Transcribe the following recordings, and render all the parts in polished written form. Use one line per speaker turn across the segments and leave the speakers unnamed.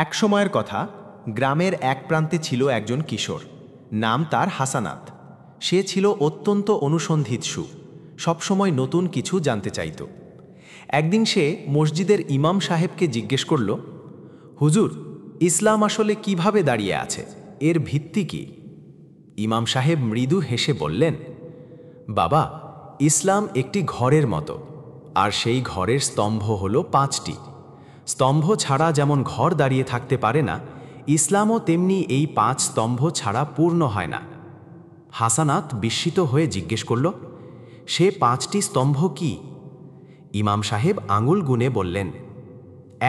এক সময়ের কথা, গ্রামের এক প্রান্তে ছিল একজন কিশোর। নাম তার হাসানাত। সে ছিল অত্যন্ত অনুসন্ধিৎসু, সবসময় নতুন কিছু জানতে চাইত। একদিন সে মসজিদের ইমাম সাহেবকে জিজ্ঞেস করল, হুজুর, ইসলাম আসলে কিভাবে দাঁড়িয়ে আছে? এর ভিত্তি কি? ইমাম সাহেব মৃদু হেসে বললেন, বাবা, ইসলাম একটি ঘরের মতো, আর সেই ঘরের স্তম্ভ হলো 5টি। স্তম্ভ ছাড়া যেমন ঘর দাঁড়িয়ে থাকতে পারে না, ইসলামও তেমনি এই 5 স্তম্ভ ছাড়া পূর্ণ হয় না। হাসানাত বিস্মিত হয়ে জিজ্ঞেস করল, সে 5টি স্তম্ভ কি? ইমাম সাহেব আঙুল গুনে বললেন,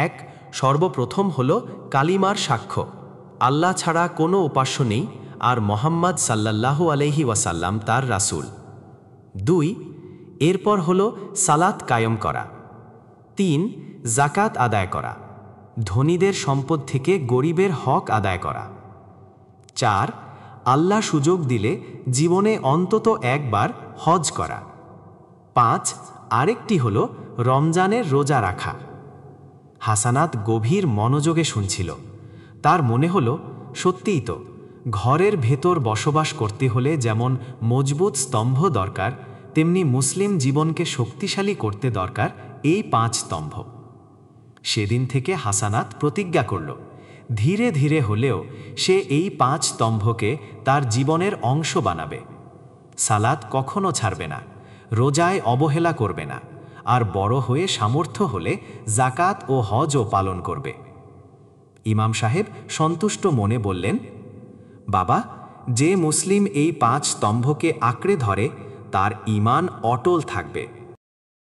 1, সর্বপ্রথম হল কালিমার সাক্ষ্য, আল্লাহ ছাড়া কোনো উপাস্য নেই আর মোহাম্মদ সাল্লাল্লাহু আলাইহি ওয়াসাল্লাম তার রাসূল। 2, এরপর হল সালাত কায়েম করা। 3, জাকাত আদায় করা, ধনীদের সম্পদ থেকে গরিবের হক আদায় করা। 4, আল্লাহ সুযোগ দিলে জীবনে অন্তত একবার হজ করা। 5, আরেকটি হল রমজানের রোজা রাখা। হাসানাত গভীর মনোযোগে শুনছিল। তার মনে হলো, সত্যিই তো, ঘরের ভেতর বসবাস করতে হলে যেমন মজবুত স্তম্ভ দরকার, তেমনি মুসলিম জীবনকে শক্তিশালী করতে দরকার এই 5 স্তম্ভ। সেদিন থেকে হাসানাত প্রতিজ্ঞা করল, ধীরে ধীরে হলেও সে এই 5 স্তম্ভকে তার জীবনের অংশ বানাবে। সালাত কখনো ছাড়বে না, রোজায় অবহেলা করবে না, আর বড় হয়ে সামর্থ্য হলে জাকাত ও হজও পালন করবে। ইমাম সাহেব সন্তুষ্ট মনে বললেন, বাবা, যে মুসলিম এই 5 স্তম্ভকে আঁকড়ে ধরে তার ঈমান অটল থাকবে।